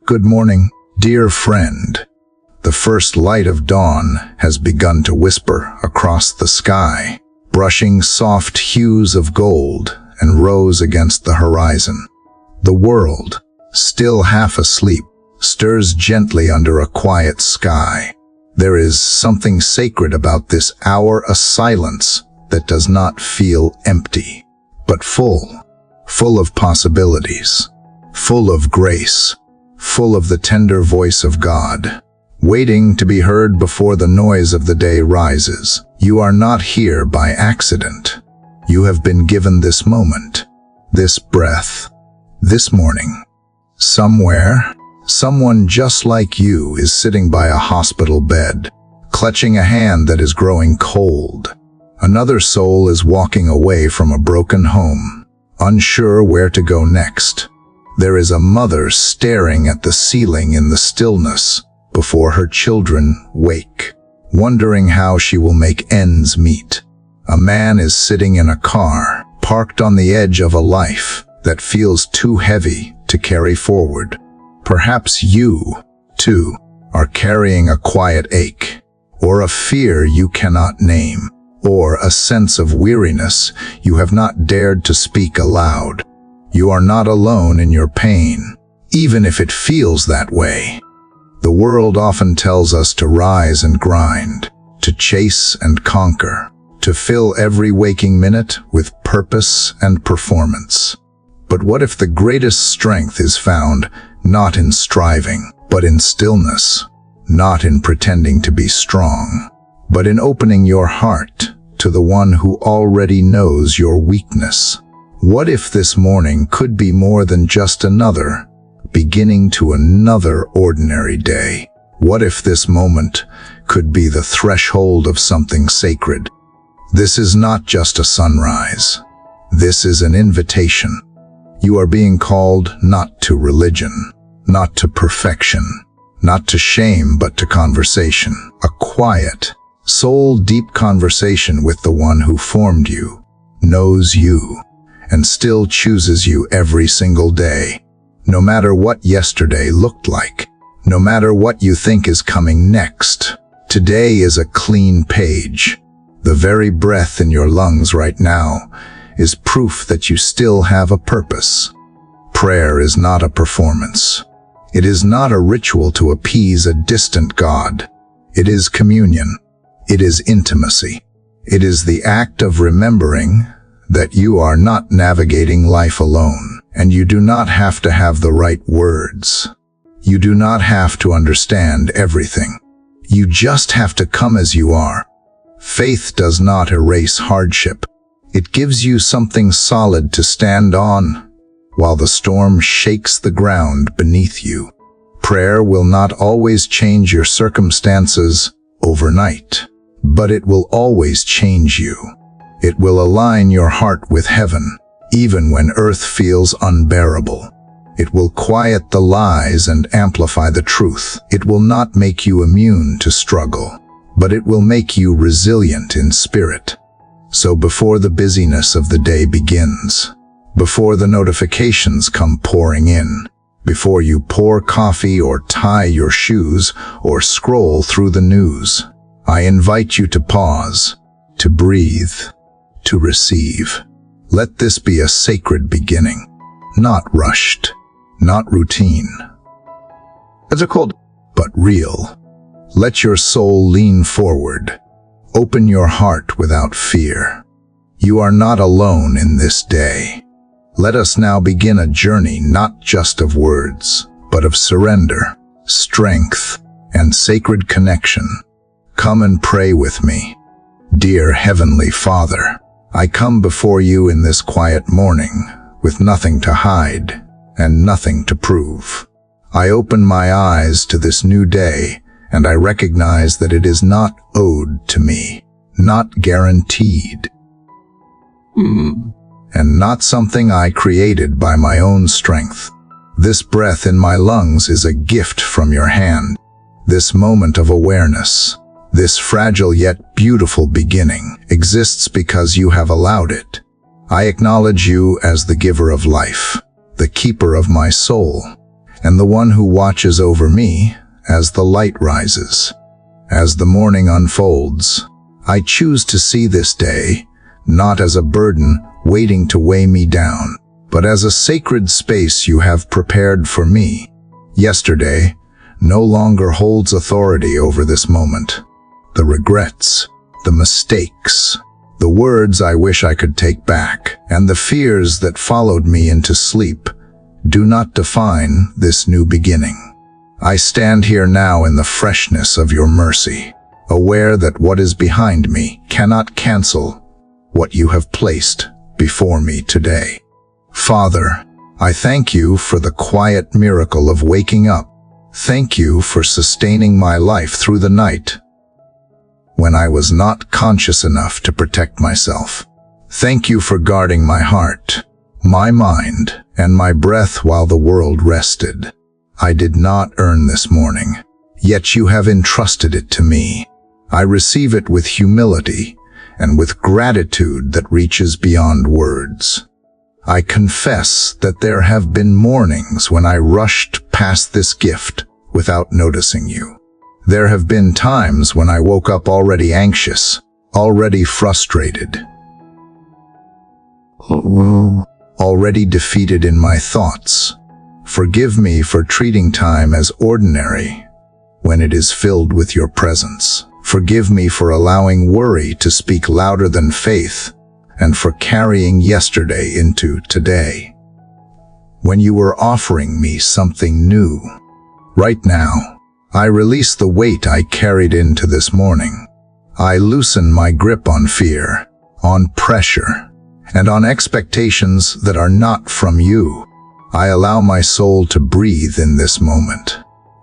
Good morning, dear friend. The first light of dawn has begun to whisper across the sky, brushing soft hues of gold and rose against the horizon. The world, still half asleep, stirs gently under a quiet sky. There is something sacred about this hour, a silence that does not feel empty, but full of possibilities, full of grace, full of the tender voice of God, waiting to be heard before the noise of the day rises. You are not here by accident. You have been given this moment, this breath, this morning. Somewhere, someone just like you is sitting by a hospital bed, clutching a hand that is growing cold. Another soul is walking away from a broken home, unsure where to go next. There is a mother staring at the ceiling in the stillness before her children wake, wondering how she will make ends meet. A man is sitting in a car, parked on the edge of a life that feels too heavy to carry forward. Perhaps you, too, are carrying a quiet ache, or a fear you cannot name, or a sense of weariness you have not dared to speak aloud. You are not alone in your pain, even if it feels that way. The world often tells us to rise and grind, to chase and conquer, to fill every waking minute with purpose and performance. But what if the greatest strength is found not in striving, but in stillness, not in pretending to be strong, but in opening your heart to the one who already knows your weakness? What if this morning could be more than just another beginning to another ordinary day? What if this moment could be the threshold of something sacred? This is not just a sunrise. This is an invitation. You are being called not to religion, not to perfection, not to shame, but to conversation. A quiet, soul-deep conversation with the one who formed you, knows you, and still chooses you every single day. No matter what yesterday looked like, no matter what you think is coming next, today is a clean page. The very breath in your lungs right now is proof that you still have a purpose. Prayer is not a performance. It is not a ritual to appease a distant God. It is communion. It is intimacy. It is the act of remembering that you are not navigating life alone, and you do not have to have the right words. You do not have to understand everything. You just have to come as you are. Faith does not erase hardship. It gives you something solid to stand on while the storm shakes the ground beneath you. Prayer will not always change your circumstances overnight, but it will always change you. It will align your heart with heaven, even when earth feels unbearable. It will quiet the lies and amplify the truth. It will not make you immune to struggle, but it will make you resilient in spirit. So before the busyness of the day begins, before the notifications come pouring in, before you pour coffee or tie your shoes or scroll through the news, I invite you to pause, to breathe, to receive. Let this be a sacred beginning, not rushed, not routine, but real. Let your soul lean forward. Open your heart without fear. You are not alone in this day. Let us now begin a journey not just of words, but of surrender, strength, and sacred connection. Come and pray with me. Dear Heavenly Father, I come before you in this quiet morning with nothing to hide and nothing to prove. I open my eyes to this new day, and I recognize that it is not owed to me, not guaranteed, and not something I created by my own strength. This breath in my lungs is a gift from your hand. This moment of awareness, this fragile yet beautiful beginning, exists because you have allowed it. I acknowledge you as the giver of life, the keeper of my soul, and the one who watches over me as the light rises. As the morning unfolds, I choose to see this day not as a burden waiting to weigh me down, but as a sacred space you have prepared for me. Yesterday no longer holds authority over this moment. The regrets, the mistakes, the words I wish I could take back, and the fears that followed me into sleep do not define this new beginning. I stand here now in the freshness of your mercy, aware that what is behind me cannot cancel what you have placed before me today. Father, I thank you for the quiet miracle of waking up. Thank you for sustaining my life through the night when I was not conscious enough to protect myself. Thank you for guarding my heart, my mind, and my breath while the world rested. I did not earn this morning, yet you have entrusted it to me. I receive it with humility and with gratitude that reaches beyond words. I confess that there have been mornings when I rushed past this gift without noticing you. There have been times when I woke up already anxious, already frustrated, already defeated in my thoughts. Forgive me for treating time as ordinary when it is filled with your presence. Forgive me for allowing worry to speak louder than faith, and for carrying yesterday into today, when you were offering me something new. Right now, I release the weight I carried into this morning. I loosen my grip on fear, on pressure, and on expectations that are not from you. I allow my soul to breathe in this moment.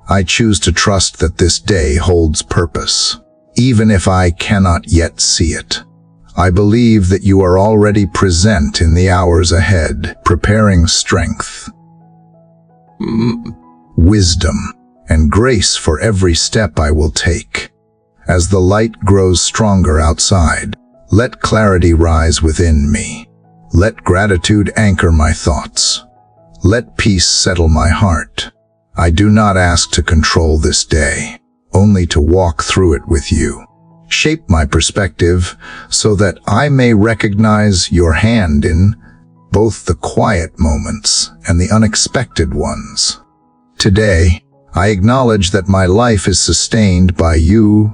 I choose to trust that this day holds purpose, even if I cannot yet see it. I believe that you are already present in the hours ahead, preparing strength, wisdom, and grace for every step I will take. As the light grows stronger outside, let clarity rise within me. Let gratitude anchor my thoughts. Let peace settle my heart. I do not ask to control this day, only to walk through it with you. Shape my perspective so that I may recognize your hand in both the quiet moments and the unexpected ones. Today, I acknowledge that my life is sustained by you,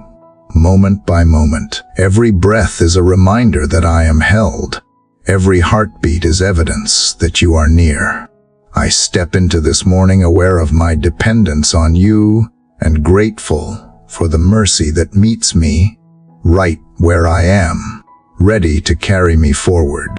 moment by moment. Every breath is a reminder that I am held. Every heartbeat is evidence that you are near. I step into this morning aware of my dependence on you and grateful for the mercy that meets me right where I am, ready to carry me forward.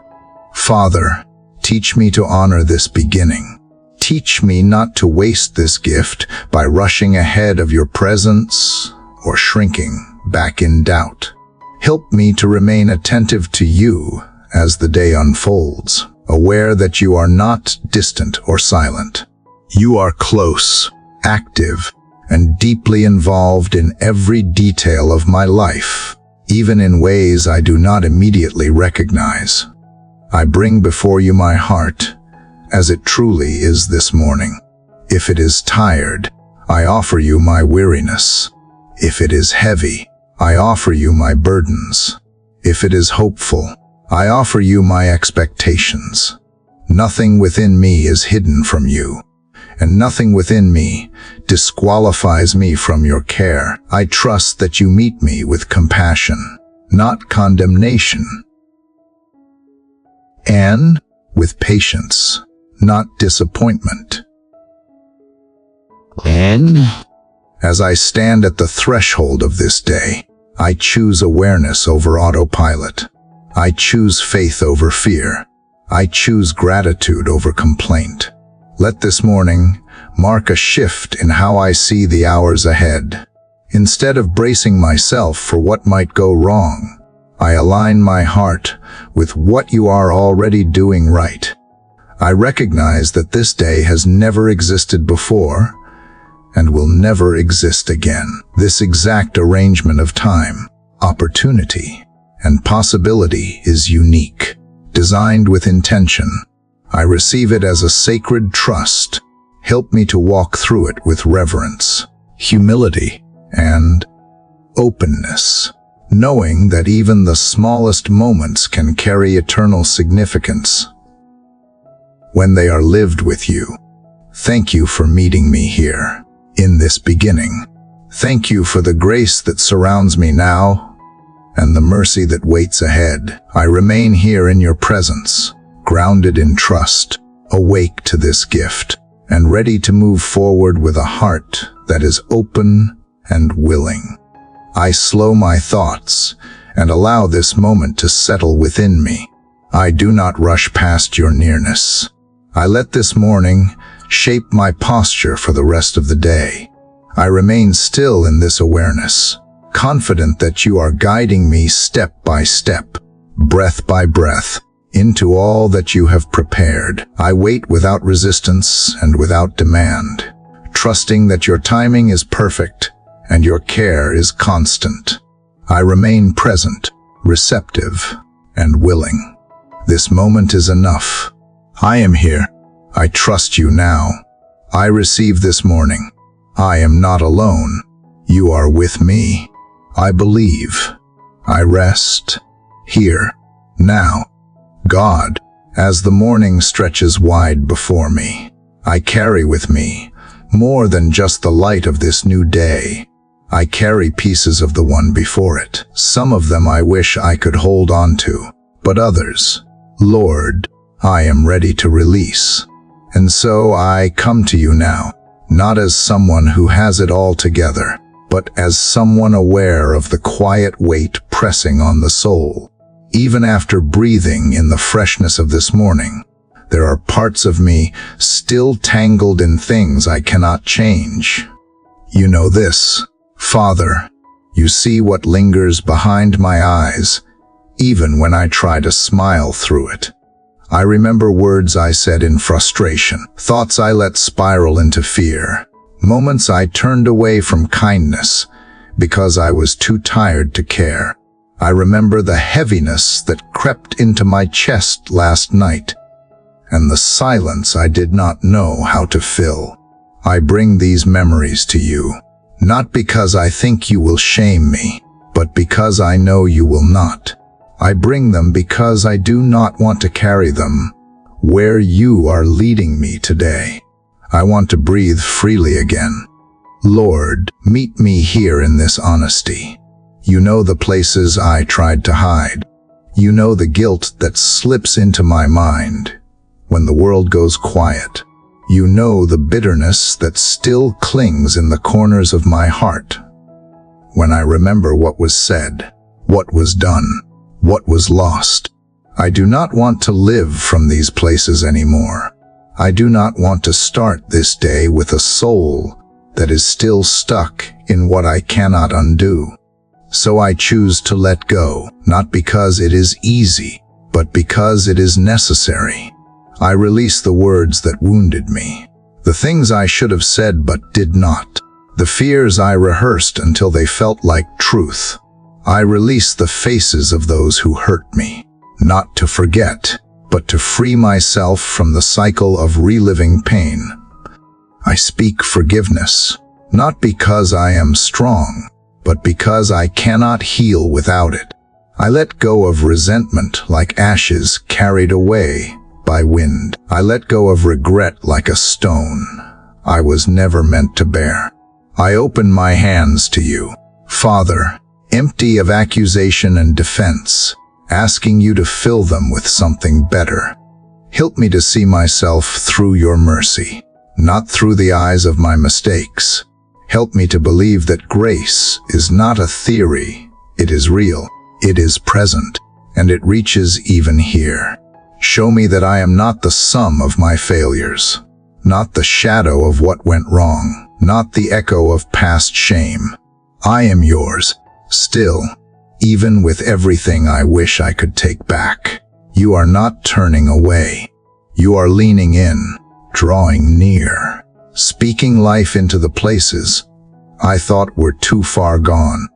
Father, teach me to honor this beginning. Teach me not to waste this gift by rushing ahead of your presence or shrinking back in doubt. Help me to remain attentive to you as the day unfolds, aware that you are not distant or silent. You are close, active, and deeply involved in every detail of my life, even in ways I do not immediately recognize. I bring before you my heart, as it truly is this morning. If it is tired, I offer you my weariness. If it is heavy, I offer you my burdens. If it is hopeful, I offer you my expectations. Nothing within me is hidden from you, and nothing within me disqualifies me from your care. I trust that you meet me with compassion, not condemnation, and with patience, not disappointment. And as I stand at the threshold of this day, I choose awareness over autopilot. I choose faith over fear. I choose gratitude over complaint. Let this morning mark a shift in how I see the hours ahead. Instead of bracing myself for what might go wrong, I align my heart with what you are already doing right. I recognize that this day has never existed before and will never exist again. This exact arrangement of time, opportunity, and possibility is unique, designed with intention. I receive it as a sacred trust, Help me to walk through it with reverence, humility, and openness, knowing that even the smallest moments can carry eternal significance when they are lived with you. Thank you for meeting me here, in this beginning. Thank you for the grace that surrounds me now, and the mercy that waits ahead. I remain here in your presence, grounded in trust, awake to this gift, and ready to move forward with a heart that is open and willing. I slow my thoughts and allow this moment to settle within me. I do not rush past your nearness. I let this morning shape my posture for the rest of the day. I remain still in this awareness, confident that you are guiding me step by step, breath by breath, into all that you have prepared. I wait without resistance and without demand, trusting that your timing is perfect and your care is constant. I remain present, receptive, and willing. This moment is enough. I am here. I trust you now. I receive this morning. I am not alone. You are with me. I believe. I rest. Here. Now. God, as the morning stretches wide before me, I carry with me more than just the light of this new day. I carry pieces of the one before it. Some of them I wish I could hold on to, but others, Lord, I am ready to release. And so I come to you now, not as someone who has it all together, but as someone aware of the quiet weight pressing on the soul. Even after breathing in the freshness of this morning, there are parts of me still tangled in things I cannot change. You know this, Father. You see what lingers behind my eyes, even when I try to smile through it. I remember words I said in frustration, thoughts I let spiral into fear, moments I turned away from kindness because I was too tired to care. I remember the heaviness that crept into my chest last night, and the silence I did not know how to fill. I bring these memories to you, not because I think you will shame me, but because I know you will not. I bring them because I do not want to carry them where you are leading me today. I want to breathe freely again. Lord, meet me here in this honesty. You know the places I tried to hide. You know the guilt that slips into my mind when the world goes quiet. You know the bitterness that still clings in the corners of my heart when I remember what was said, what was done, what was lost. I do not want to live from these places anymore. I do not want to start this day with a soul that is still stuck in what I cannot undo. So I choose to let go, not because it is easy, but because it is necessary. I release the words that wounded me, the things I should have said but did not, the fears I rehearsed until they felt like truth. I release the faces of those who hurt me, not to forget, but to free myself from the cycle of reliving pain. I speak forgiveness, not because I am strong, but because I cannot heal without it. I let go of resentment like ashes carried away by wind. I let go of regret like a stone I was never meant to bear. I open my hands to you, Father, empty of accusation and defense, asking you to fill them with something better. Help me to see myself through your mercy, not through the eyes of my mistakes. Help me to believe that grace is not a theory, it is real, it is present, and it reaches even here. Show me that I am not the sum of my failures, not the shadow of what went wrong, not the echo of past shame. I am yours, still, even with everything I wish I could take back. You are not turning away. You are leaning in, drawing near, speaking life into the places I thought were too far gone.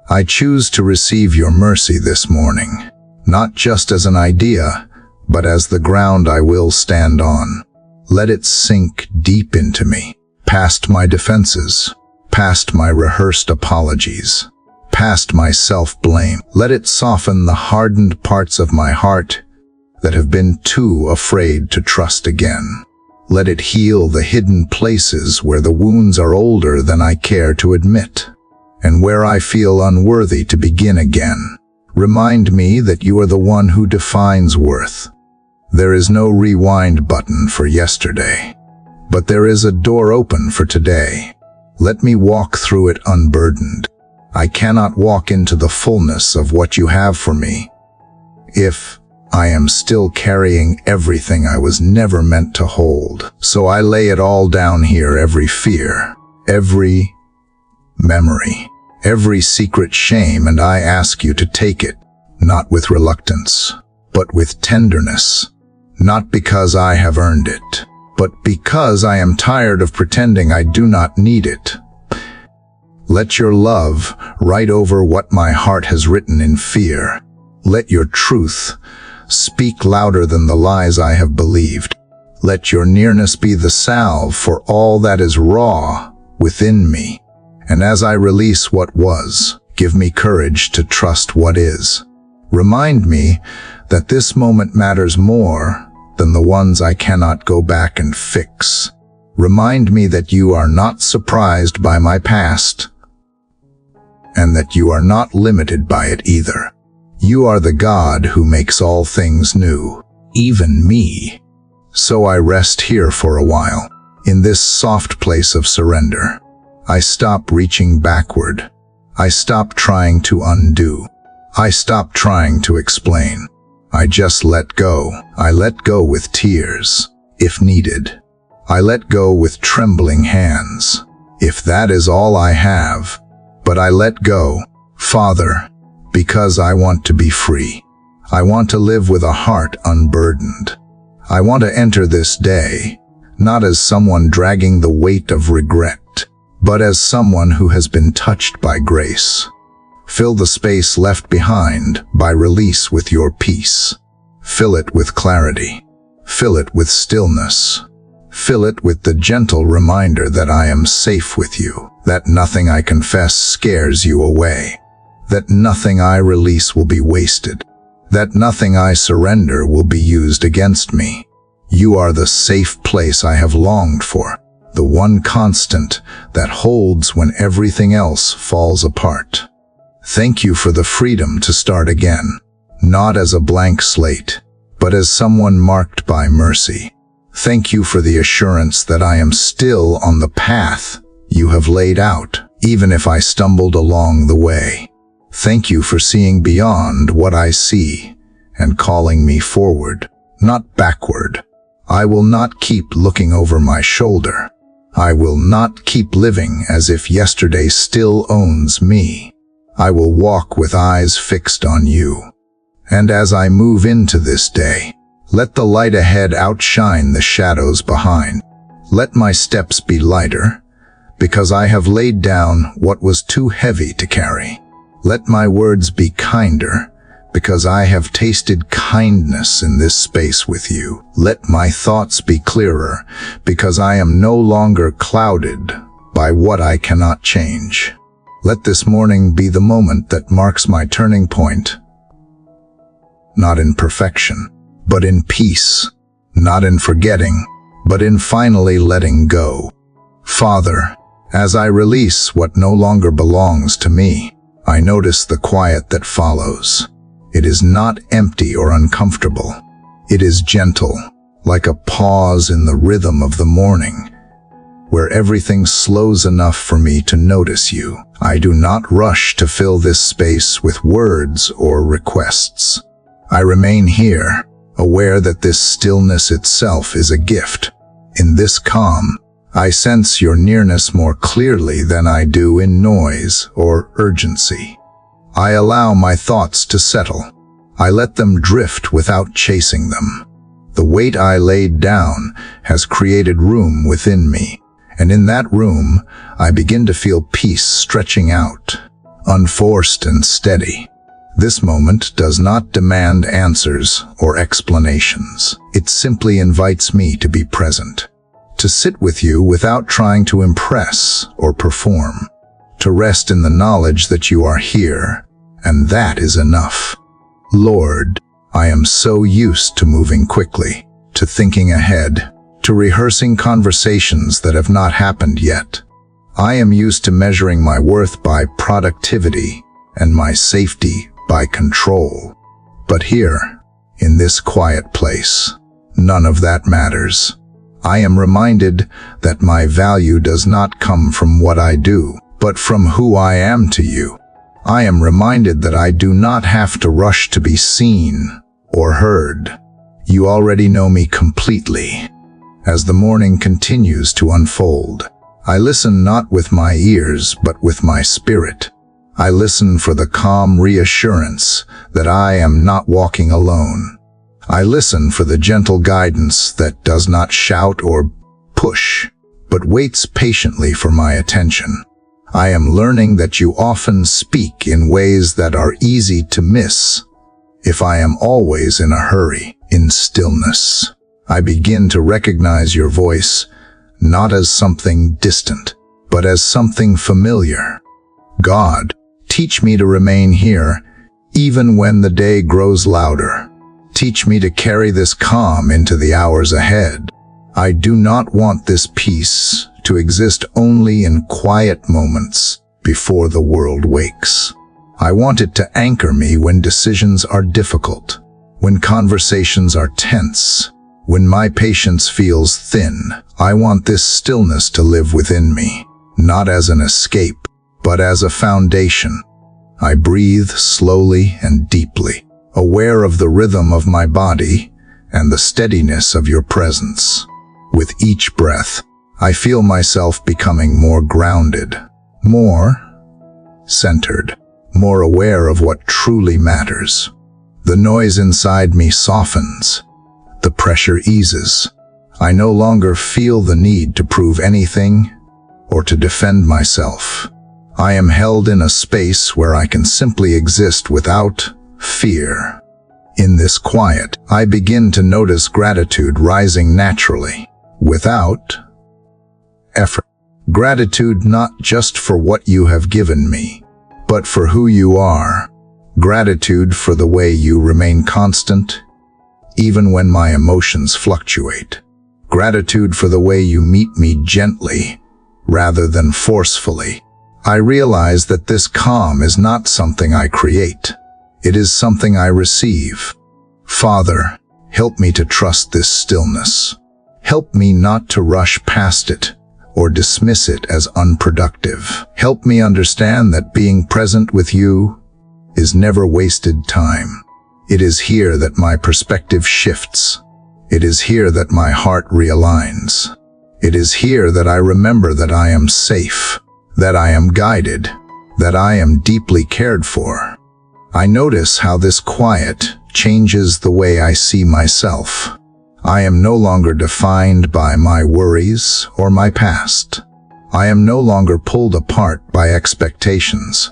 I choose to receive your mercy this morning, not just as an idea, but as the ground I will stand on. Let it sink deep into me, past my defenses, past my rehearsed apologies, past my self-blame. Let it soften the hardened parts of my heart that have been too afraid to trust again. Let it heal the hidden places where the wounds are older than I care to admit, and where I feel unworthy to begin again. Remind me that you are the one who defines worth. There is no rewind button for yesterday, but there is a door open for today. Let me walk through it unburdened. I cannot walk into the fullness of what you have for me if I am still carrying everything I was never meant to hold. So I lay it all down here, every fear, every memory, every secret shame, and I ask you to take it, not with reluctance, but with tenderness, not because I have earned it, but because I am tired of pretending I do not need it. Let your love write over what my heart has written in fear. Let your truth speak louder than the lies I have believed. Let your nearness be the salve for all that is raw within me. And as I release what was, give me courage to trust what is. Remind me that this moment matters more than the ones I cannot go back and fix. Remind me that you are not surprised by my past, and that you are not limited by it either. You are the God who makes all things new, even me. So I rest here for a while, in this soft place of surrender. I stop reaching backward. I stop trying to undo. I stop trying to explain. I just let go. I let go with tears, if needed. I let go with trembling hands, if that is all I have. But I let go, Father, because I want to be free. I want to live with a heart unburdened. I want to enter this day, not as someone dragging the weight of regret, but as someone who has been touched by grace. Fill the space left behind by release with your peace. Fill it with clarity. Fill it with stillness. Fill it with the gentle reminder that I am safe with you, that nothing I confess scares you away, that nothing I release will be wasted, that nothing I surrender will be used against me. You are the safe place I have longed for, the one constant that holds when everything else falls apart. Thank you for the freedom to start again, not as a blank slate, but as someone marked by mercy. Thank you for the assurance that I am still on the path you have laid out, even if I stumbled along the way. Thank you for seeing beyond what I see and calling me forward, not backward. I will not keep looking over my shoulder. I will not keep living as if yesterday still owns me. I will walk with eyes fixed on you. And as I move into this day, let the light ahead outshine the shadows behind. Let my steps be lighter, because I have laid down what was too heavy to carry. Let my words be kinder, because I have tasted kindness in this space with you. Let my thoughts be clearer, because I am no longer clouded by what I cannot change. Let this morning be the moment that marks my turning point, not in perfection, but in peace, not in forgetting, but in finally letting go. Father, as I release what no longer belongs to me, I notice the quiet that follows. It is not empty or uncomfortable. It is gentle, like a pause in the rhythm of the morning, where everything slows enough for me to notice you. I do not rush to fill this space with words or requests. I remain here, aware that this stillness itself is a gift. In this calm, I sense your nearness more clearly than I do in noise or urgency. I allow my thoughts to settle. I let them drift without chasing them. The weight I laid down has created room within me, and in that room, I begin to feel peace stretching out, unforced and steady. This moment does not demand answers or explanations. It simply invites me to be present, to sit with you without trying to impress or perform, to rest in the knowledge that you are here, and that is enough. Lord, I am so used to moving quickly, to thinking ahead, to rehearsing conversations that have not happened yet. I am used to measuring my worth by productivity and my safety by control. But here, in this quiet place, none of that matters. I am reminded that my value does not come from what I do, but from who I am to you. I am reminded that I do not have to rush to be seen or heard. You already know me completely. As the morning continues to unfold, I listen not with my ears, but with my spirit. I listen for the calm reassurance that I am not walking alone. I listen for the gentle guidance that does not shout or push, but waits patiently for my attention. I am learning that you often speak in ways that are easy to miss. If I am always in a hurry, in stillness, I begin to recognize your voice not as something distant, but as something familiar. God, teach me to remain here, even when the day grows louder. Teach me to carry this calm into the hours ahead. I do not want this peace to exist only in quiet moments before the world wakes. I want it to anchor me when decisions are difficult, when conversations are tense, when my patience feels thin. I want this stillness to live within me, not as an escape, but as a foundation. I breathe slowly and deeply, aware of the rhythm of my body and the steadiness of your presence. With each breath, I feel myself becoming more grounded, more centered, more aware of what truly matters. The noise inside me softens. The pressure eases. I no longer feel the need to prove anything or to defend myself. I am held in a space where I can simply exist without fear. In this quiet, I begin to notice gratitude rising naturally, without effort. Gratitude not just for what you have given me, but for who you are. Gratitude for the way you remain constant, even when my emotions fluctuate. Gratitude for the way you meet me gently, rather than forcefully. I realize that this calm is not something I create. It is something I receive. Father, help me to trust this stillness. Help me not to rush past it or dismiss it as unproductive. Help me understand that being present with you is never wasted time. It is here that my perspective shifts. It is here that my heart realigns. It is here that I remember that I am safe, that I am guided, that I am deeply cared for. I notice how this quiet changes the way I see myself. I am no longer defined by my worries or my past. I am no longer pulled apart by expectations.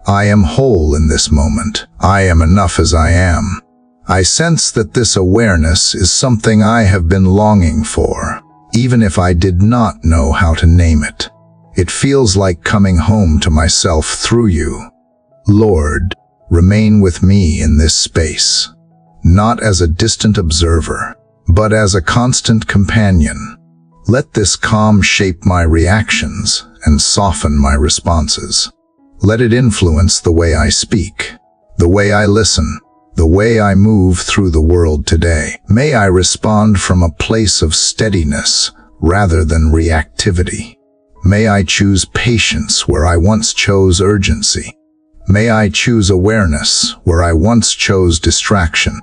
I am whole in this moment. I am enough as I am. I sense that this awareness is something I have been longing for, even if I did not know how to name it. It feels like coming home to myself through you. Lord, remain with me in this space, not as a distant observer, but as a constant companion. Let this calm shape my reactions and soften my responses. Let it influence the way I speak, the way I listen, the way I move through the world today. May I respond from a place of steadiness rather than reactivity. May I choose patience where I once chose urgency. May I choose awareness where I once chose distraction.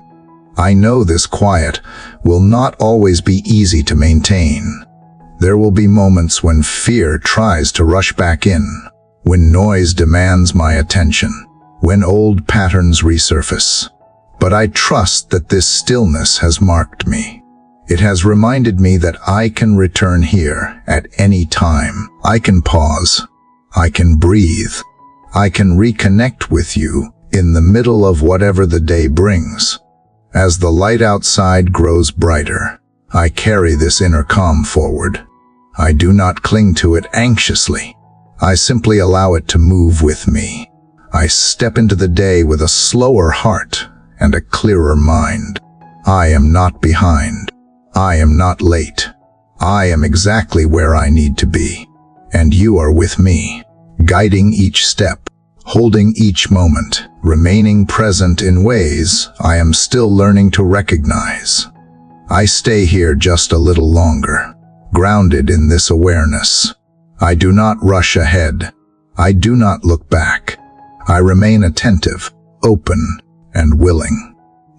I know this quiet will not always be easy to maintain. There will be moments when fear tries to rush back in, when noise demands my attention, when old patterns resurface. But I trust that this stillness has marked me. It has reminded me that I can return here at any time. I can pause. I can breathe. I can reconnect with you in the middle of whatever the day brings. As the light outside grows brighter, I carry this inner calm forward. I do not cling to it anxiously. I simply allow it to move with me. I step into the day with a slower heart and a clearer mind. I am not behind. I am not late. I am exactly where I need to be. And you are with me, guiding each step, holding each moment, remaining present in ways I am still learning to recognize. I stay here just a little longer, grounded in this awareness. I do not rush ahead. I do not look back. I remain attentive, open, and willing.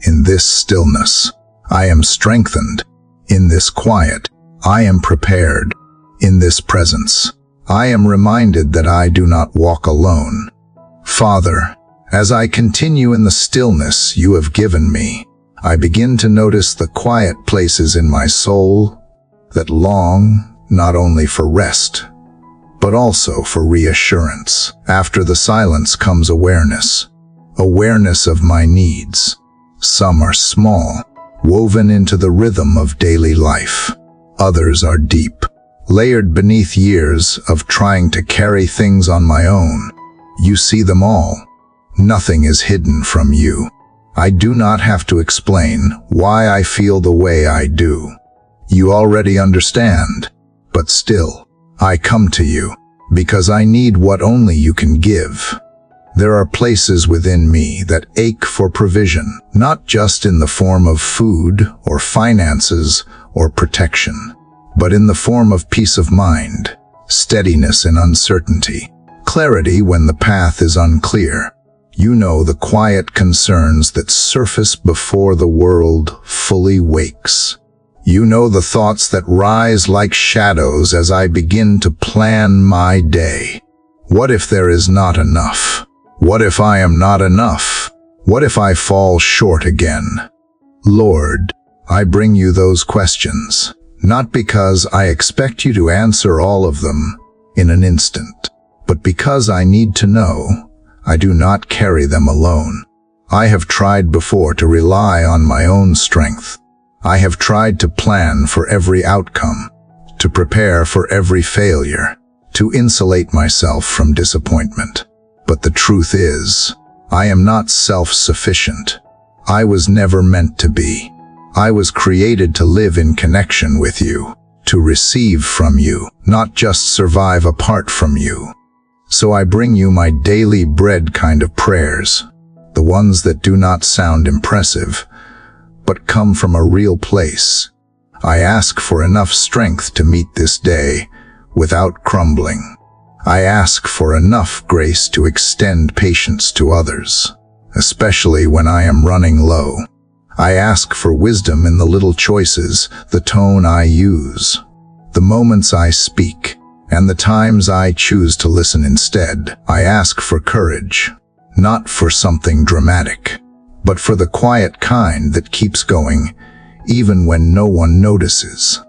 In this stillness, I am strengthened. In this quiet, I am prepared. In this presence, I am reminded that I do not walk alone. Father, as I continue in the stillness you have given me, I begin to notice the quiet places in my soul that long not only for rest, but also for reassurance. After the silence comes awareness of my needs. Some are small, woven into the rhythm of daily life. Others are deep, layered beneath years of trying to carry things on my own. You see them all. Nothing is hidden from you. I do not have to explain why I feel the way I do. You already understand, but still, I come to you because I need what only you can give. There are places within me that ache for provision, not just in the form of food or finances or protection, but in the form of peace of mind, steadiness in uncertainty, clarity when the path is unclear. You know the quiet concerns that surface before the world fully wakes. You know the thoughts that rise like shadows as I begin to plan my day. What if there is not enough? What if I am not enough? What if I fall short again? Lord, I bring you those questions, not because I expect you to answer all of them in an instant, but because I need to know I do not carry them alone. I have tried before to rely on my own strength. I have tried to plan for every outcome, to prepare for every failure, to insulate myself from disappointment. But the truth is, I am not self-sufficient. I was never meant to be. I was created to live in connection with you, to receive from you, not just survive apart from you. So I bring you my daily bread kind of prayers, the ones that do not sound impressive, but come from a real place. I ask for enough strength to meet this day without crumbling. I ask for enough grace to extend patience to others, especially when I am running low. I ask for wisdom in the little choices, the tone I use, the moments I speak, and the times I choose to listen instead. I ask for courage, not for something dramatic, but for the quiet kind that keeps going, even when no one notices.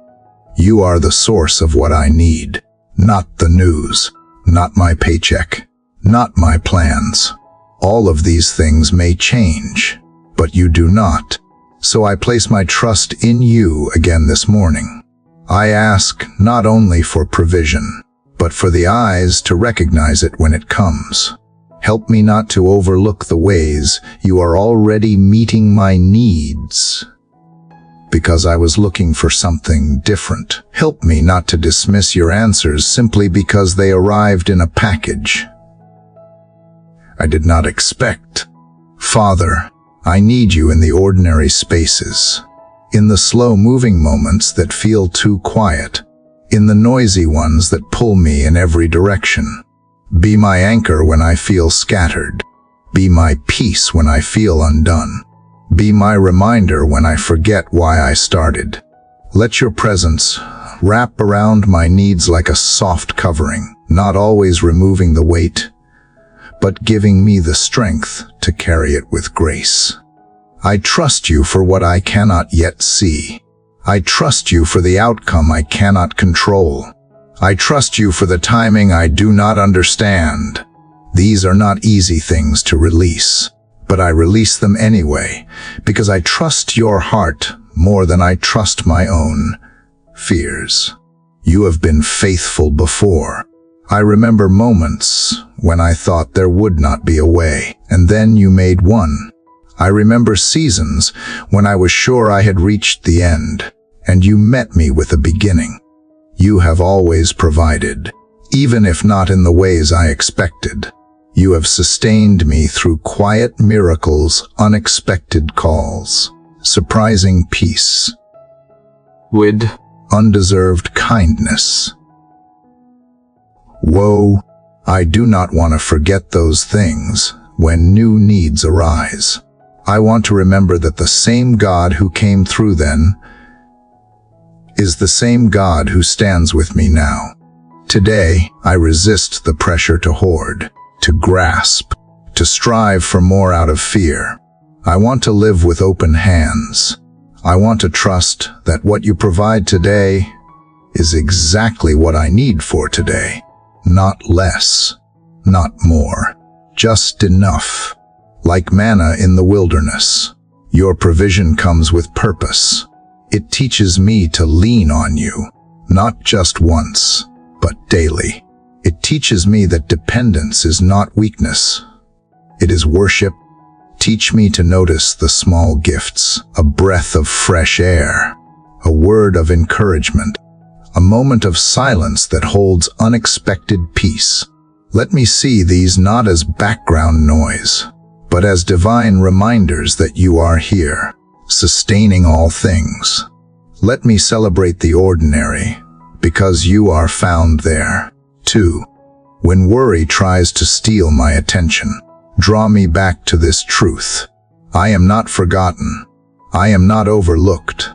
You are the source of what I need, not the news, not my paycheck, not my plans. All of these things may change, but you do not. So I place my trust in you again this morning. I ask not only for provision, but for the eyes to recognize it when it comes. Help me not to overlook the ways you are already meeting my needs, because I was looking for something different. Help me not to dismiss your answers simply because they arrived in a package I did not expect. Father, I need you in the ordinary spaces, in the slow-moving moments that feel too quiet, in the noisy ones that pull me in every direction. Be my anchor when I feel scattered. Be my peace when I feel undone. Be my reminder when I forget why I started. Let your presence wrap around my needs like a soft covering, not always removing the weight, but giving me the strength to carry it with grace. I trust you for what I cannot yet see. I trust you for the outcome I cannot control. I trust you for the timing I do not understand. These are not easy things to release, but I release them anyway, because I trust your heart more than I trust my own fears. You have been faithful before. I remember moments when I thought there would not be a way, and then you made one. I remember seasons when I was sure I had reached the end, and you met me with a beginning. You have always provided, even if not in the ways I expected. You have sustained me through quiet miracles, unexpected calls, surprising peace, with undeserved kindness. Woe, I do not want to forget those things when new needs arise. I want to remember that the same God who came through then is the same God who stands with me now. Today, I resist the pressure to hoard, to grasp, to strive for more out of fear. I want to live with open hands. I want to trust that what you provide today is exactly what I need for today. Not less, not more, just enough. Like manna in the wilderness, your provision comes with purpose. It teaches me to lean on you, not just once, but daily. It teaches me that dependence is not weakness. It is worship. Teach me to notice the small gifts, a breath of fresh air, a word of encouragement, a moment of silence that holds unexpected peace. Let me see these not as background noise, but as divine reminders that you are here, sustaining all things. Let me celebrate the ordinary, because you are found there. 2. When worry tries to steal my attention, draw me back to this truth. I am not forgotten. I am not overlooked.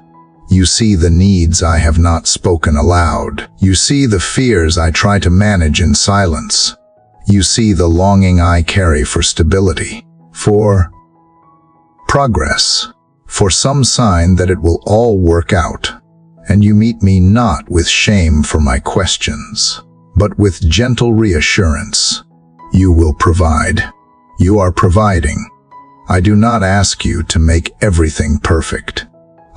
You see the needs I have not spoken aloud. You see the fears I try to manage in silence. You see the longing I carry for stability, for progress, for some sign that it will all work out. And you meet me not with shame for my questions, but with gentle reassurance. You will provide. You are providing. I do not ask you to make everything perfect.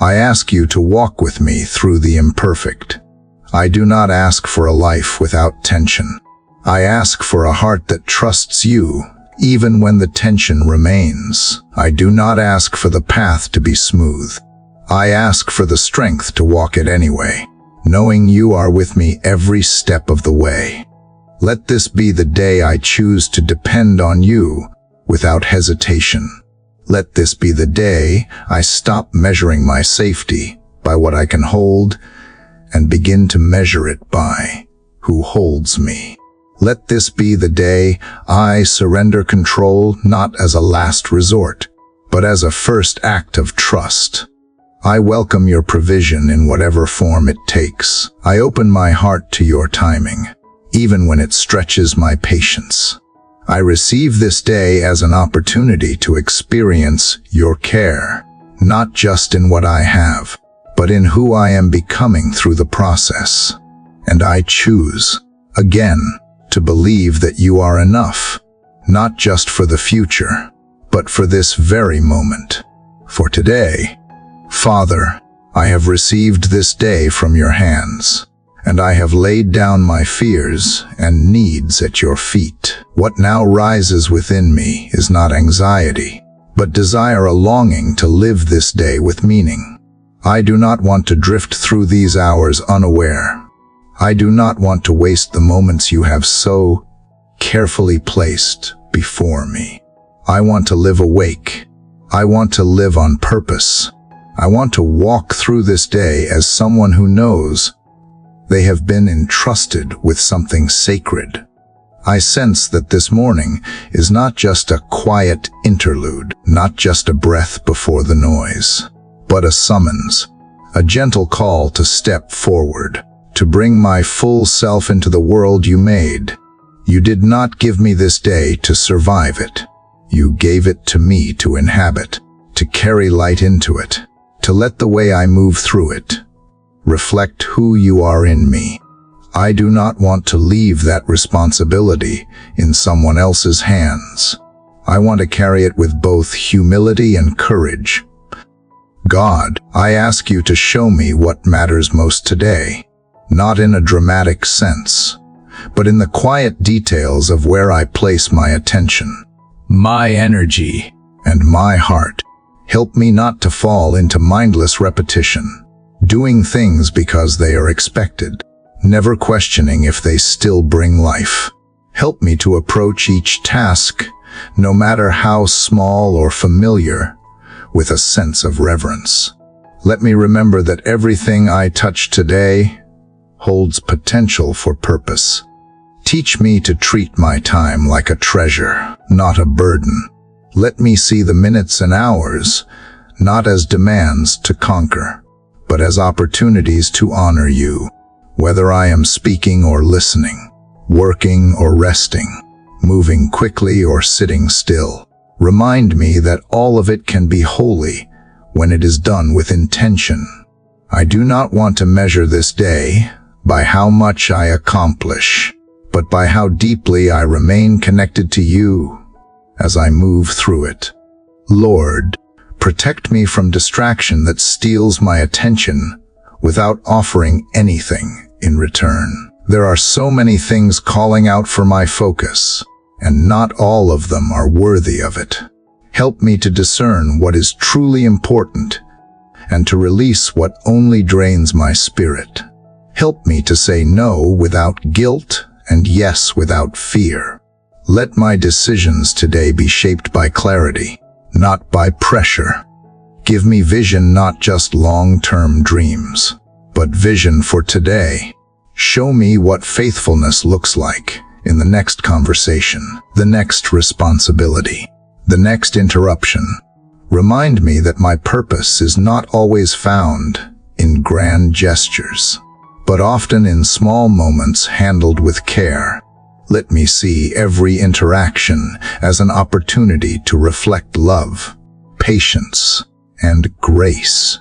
I ask you to walk with me through the imperfect. I do not ask for a life without tension. I ask for a heart that trusts you, even when the tension remains. I do not ask for the path to be smooth. I ask for the strength to walk it anyway, knowing you are with me every step of the way. Let this be the day I choose to depend on you without hesitation. Let this be the day I stop measuring my safety by what I can hold and begin to measure it by who holds me. Let this be the day I surrender control not as a last resort, but as a first act of trust. I welcome your provision in whatever form it takes. I open my heart to your timing, even when it stretches my patience. I receive this day as an opportunity to experience your care, not just in what I have, but in who I am becoming through the process. And I choose, again, to believe that you are enough, not just for the future, but for this very moment, for today. Father, I have received this day from your hands, and I have laid down my fears and needs at your feet. What now rises within me is not anxiety, but desire, a longing to live this day with meaning. I do not want to drift through these hours unaware. I do not want to waste the moments you have so carefully placed before me. I want to live awake. I want to live on purpose. I want to walk through this day as someone who knows they have been entrusted with something sacred. I sense that this morning is not just a quiet interlude, not just a breath before the noise, but a summons, a gentle call to step forward, to bring my full self into the world you made. You did not give me this day to survive it. You gave it to me to inhabit, to carry light into it, to let the way I move through it reflect who you are in me. I do not want to leave that responsibility in someone else's hands. I want to carry it with both humility and courage. God, I ask you to show me what matters most today, not in a dramatic sense, but in the quiet details of where I place my attention, my energy, and my heart. Help me not to fall into mindless repetition, doing things because they are expected, never questioning if they still bring life. Help me to approach each task, no matter how small or familiar, with a sense of reverence. Let me remember that everything I touch today holds potential for purpose. Teach me to treat my time like a treasure, not a burden. Let me see the minutes and hours not as demands to conquer, but as opportunities to honor you. Whether I am speaking or listening, working or resting, moving quickly or sitting still, remind me that all of it can be holy when it is done with intention. I do not want to measure this day by how much I accomplish, but by how deeply I remain connected to you as I move through it. Lord, protect me from distraction that steals my attention without offering anything in return. There are so many things calling out for my focus, and not all of them are worthy of it. Help me to discern what is truly important and to release what only drains my spirit. Help me to say no without guilt and yes without fear. Let my decisions today be shaped by clarity, not by pressure. Give me vision, not just long-term dreams, but vision for today. Show me what faithfulness looks like in the next conversation, the next responsibility, the next interruption. Remind me that my purpose is not always found in grand gestures, but often in small moments handled with care. Let me see every interaction as an opportunity to reflect love, patience, and grace.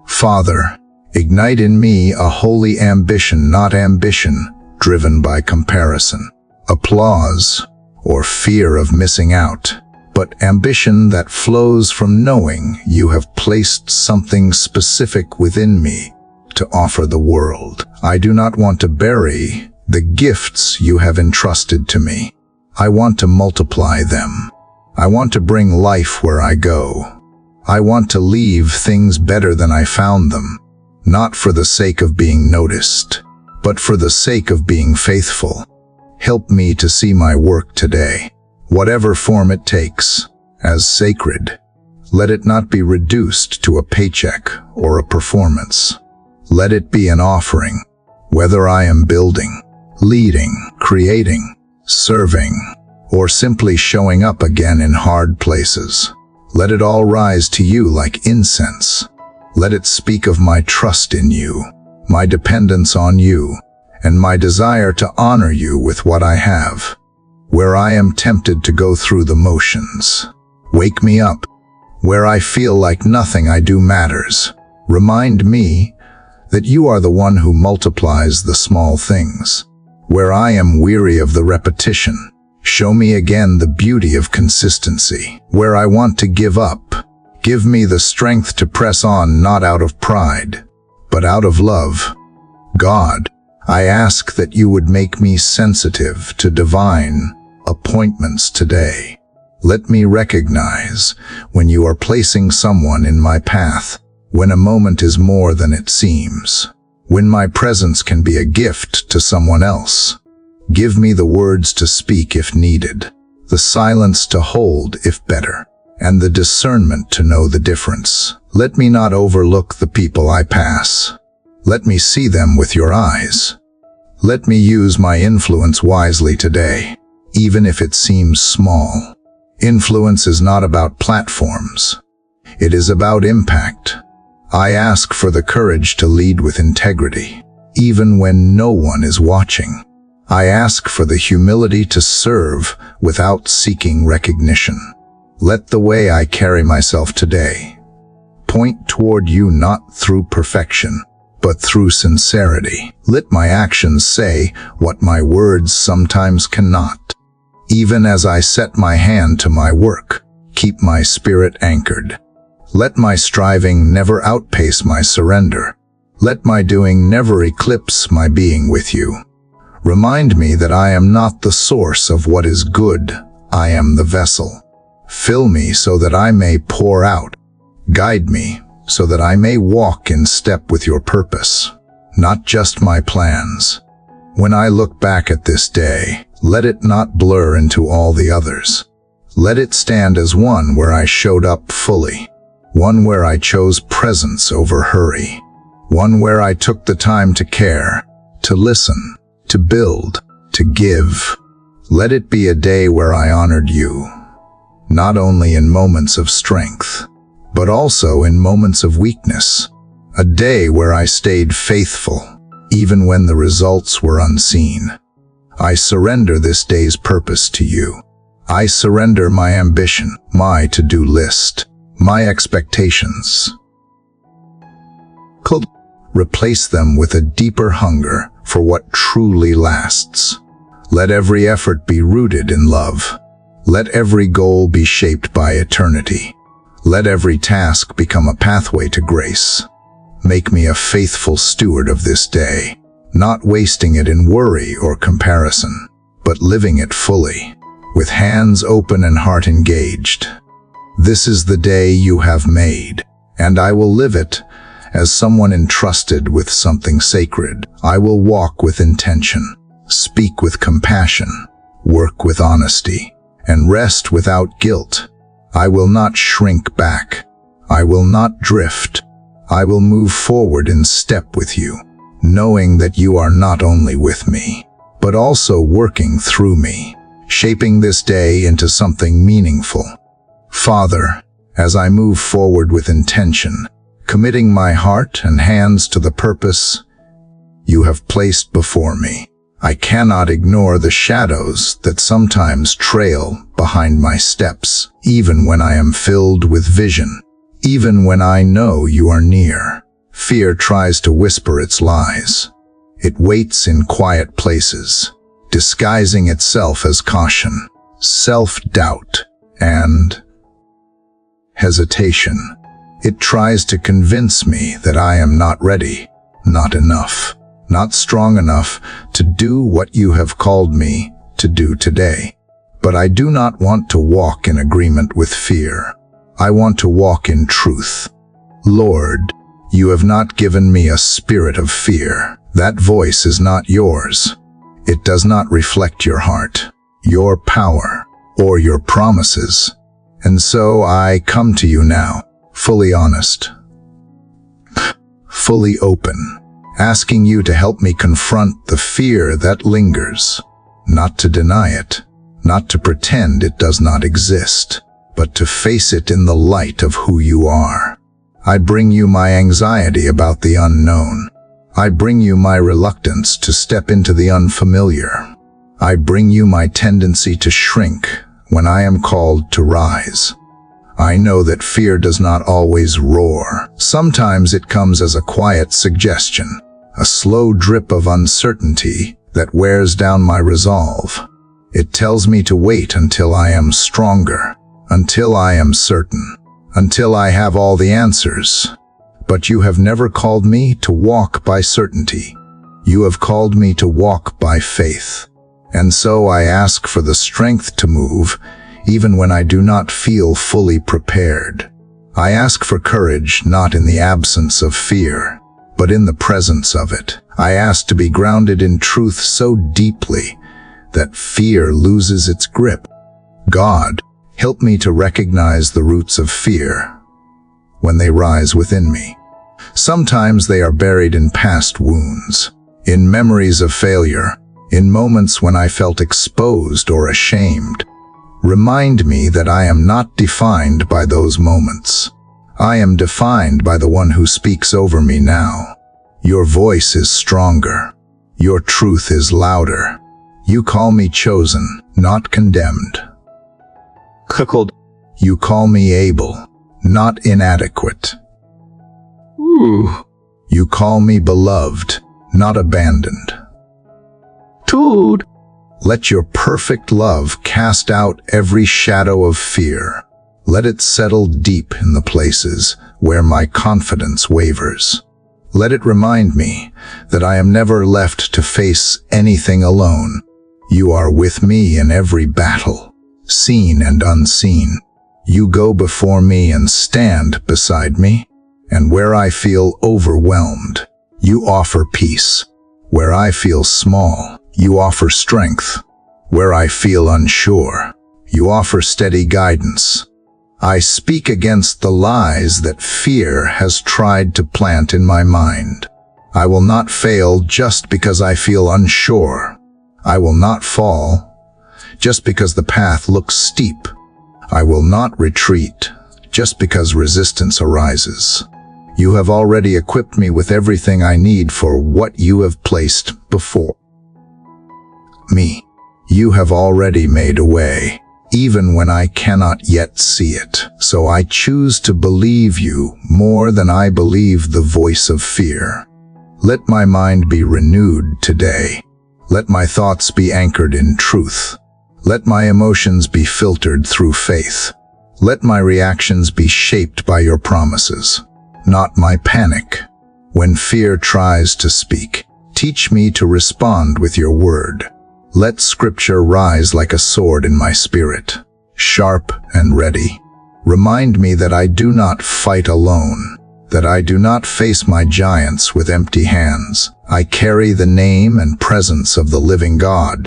Father, ignite in me a holy ambition, not ambition driven by comparison, applause, or fear of missing out, but ambition that flows from knowing you have placed something specific within me to offer the world. I do not want to bury the gifts you have entrusted to me. I want to multiply them. I want to bring life where I go. I want to leave things better than I found them, not for the sake of being noticed, but for the sake of being faithful. Help me to see my work today, whatever form it takes, as sacred. Let it not be reduced to a paycheck or a performance. Let it be an offering, whether I am building, leading, creating, serving, or simply showing up again in hard places. Let it all rise to you like incense. Let it speak of my trust in you, my dependence on you, and my desire to honor you with what I have. Where I am tempted to go through the motions, wake me up. Where I feel like nothing I do matters, remind me that you are the one who multiplies the small things. Where I am weary of the repetition, show me again the beauty of consistency. Where I want to give up, give me the strength to press on, not out of pride, but out of love. God, I ask that you would make me sensitive to divine appointments today. Let me recognize when you are placing someone in my path, when a moment is more than it seems, when my presence can be a gift to someone else. Give me the words to speak if needed, the silence to hold if better, and the discernment to know the difference. Let me not overlook the people I pass. Let me see them with your eyes. Let me use my influence wisely today, even if it seems small. Influence is not about platforms. It is about impact. I ask for the courage to lead with integrity, even when no one is watching. I ask for the humility to serve without seeking recognition. Let the way I carry myself today point toward you, not through perfection, but through sincerity. Let my actions say what my words sometimes cannot. Even as I set my hand to my work, keep my spirit anchored. Let my striving never outpace my surrender. Let my doing never eclipse my being with you. Remind me that I am not the source of what is good, I am the vessel. Fill me so that I may pour out. Guide me so that I may walk in step with your purpose, not just my plans. When I look back at this day, let it not blur into all the others. Let it stand as one where I showed up fully, one where I chose presence over hurry, one where I took the time to care, to listen, to build, to give. Let it be a day where I honored you, not only in moments of strength, but also in moments of weakness. A day where I stayed faithful, even when the results were unseen. I surrender this day's purpose to you. I surrender my ambition, my to-do list, my expectations. Replace them with a deeper hunger for what truly lasts. Let every effort be rooted in love. Let every goal be shaped by eternity. Let every task become a pathway to grace. Make me a faithful steward of this day, not wasting it in worry or comparison, but living it fully, with hands open and heart engaged. This is the day you have made, and I will live it as someone entrusted with something sacred. I will walk with intention, speak with compassion, work with honesty, and rest without guilt. I will not shrink back. I will not drift. I will move forward in step with you, knowing that you are not only with me, but also working through me, shaping this day into something meaningful. Father, as I move forward with intention, committing my heart and hands to the purpose you have placed before me, I cannot ignore the shadows that sometimes trail behind my steps, even when I am filled with vision, even when I know you are near. Fear tries to whisper its lies. It waits in quiet places, disguising itself as caution, self-doubt, and hesitation. It tries to convince me that I am not ready, not enough, not strong enough to do what you have called me to do today. But I do not want to walk in agreement with fear. I want to walk in truth. Lord, you have not given me a spirit of fear. That voice is not yours. It does not reflect your heart, your power, or your promises. And so I come to you now, fully honest, fully open, asking you to help me confront the fear that lingers, not to deny it, not to pretend it does not exist, but to face it in the light of who you are. I bring you my anxiety about the unknown. I bring you my reluctance to step into the unfamiliar. I bring you my tendency to shrink when I am called to rise. I know that fear does not always roar. Sometimes it comes as a quiet suggestion, a slow drip of uncertainty that wears down my resolve. It tells me to wait until I am stronger, until I am certain, until I have all the answers. But you have never called me to walk by certainty. You have called me to walk by faith. And so I ask for the strength to move, even when I do not feel fully prepared. I ask for courage not in the absence of fear, but in the presence of it. I ask to be grounded in truth so deeply that fear loses its grip. God, help me to recognize the roots of fear when they rise within me. Sometimes they are buried in past wounds, in memories of failure, in moments when I felt exposed or ashamed. Remind me that I am not defined by those moments. I am defined by the one who speaks over me now. Your voice is stronger. Your truth is louder. You call me chosen, not condemned. Cuckold. You call me able, not inadequate. Ooh. You call me beloved, not abandoned. Dude. Let your perfect love cast out every shadow of fear. Let it settle deep in the places where my confidence wavers. Let it remind me that I am never left to face anything alone. You are with me in every battle, seen and unseen. You go before me and stand beside me. And where I feel overwhelmed, you offer peace. Where I feel small, you offer strength. Where I feel unsure, you offer steady guidance. I speak against the lies that fear has tried to plant in my mind. I will not fail just because I feel unsure. I will not fall just because the path looks steep. I will not retreat just because resistance arises. You have already equipped me with everything I need for what you have placed before me. You have already made a way, even when I cannot yet see it. So I choose to believe you more than I believe the voice of fear. Let my mind be renewed today. Let my thoughts be anchored in truth. Let my emotions be filtered through faith. Let my reactions be shaped by your promises, not my panic. When fear tries to speak, teach me to respond with your word. Let scripture rise like a sword in my spirit, sharp and ready. Remind me that I do not fight alone, that I do not face my giants with empty hands. I carry the name and presence of the living God.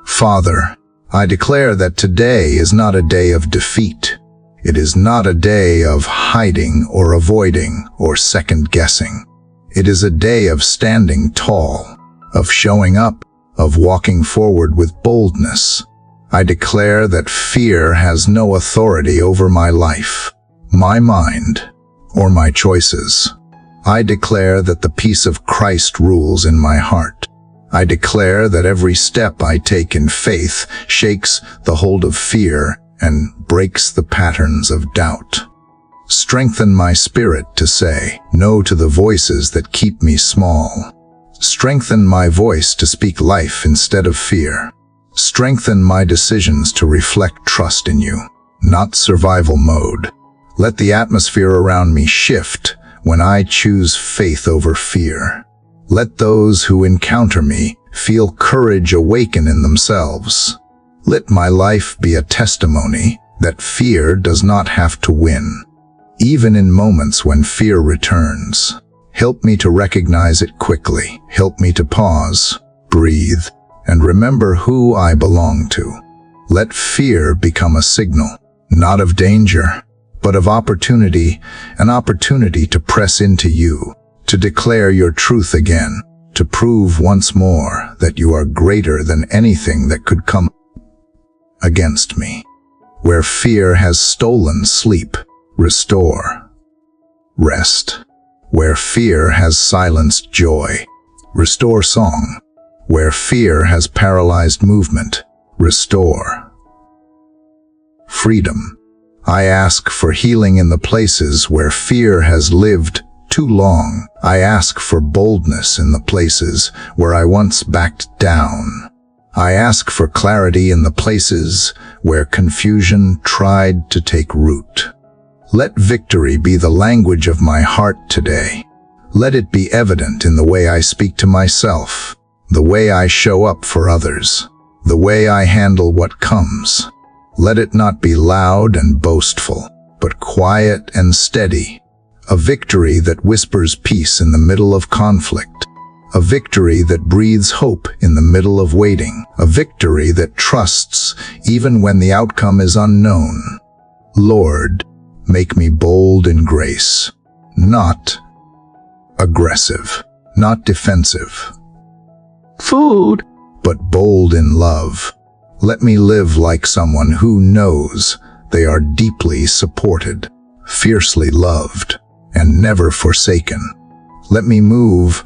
Father, I declare that today is not a day of defeat. It is not a day of hiding or avoiding or second-guessing. It is a day of standing tall, of showing up, of walking forward with boldness. I declare that fear has no authority over my life, my mind, or my choices. I declare that the peace of Christ rules in my heart. I declare that every step I take in faith shakes the hold of fear and breaks the patterns of doubt. Strengthen my spirit to say no to the voices that keep me small. Strengthen my voice to speak life instead of fear. Strengthen my decisions to reflect trust in you, not survival mode. Let the atmosphere around me shift when I choose faith over fear. Let those who encounter me feel courage awaken in themselves. Let my life be a testimony that fear does not have to win. Even in moments when fear returns, help me to recognize it quickly. Help me to pause, breathe, and remember who I belong to. Let fear become a signal, not of danger, but of opportunity, an opportunity to press into you, to declare your truth again, to prove once more that you are greater than anything that could come against me. Where fear has stolen sleep, restore. Rest. Where fear has silenced joy, restore song. Where fear has paralyzed movement, restore. Freedom. I ask for healing in the places where fear has lived too long. I ask for boldness in the places where I once backed down. I ask for clarity in the places where confusion tried to take root. Let victory be the language of my heart today. Let it be evident in the way I speak to myself, the way I show up for others, the way I handle what comes. Let it not be loud and boastful, but quiet and steady. A victory that whispers peace in the middle of conflict. A victory that breathes hope in the middle of waiting. A victory that trusts even when the outcome is unknown. Lord, make me bold in grace, not aggressive, not defensive, but bold in love. Let me live like someone who knows they are deeply supported, fiercely loved, and never forsaken. Let me move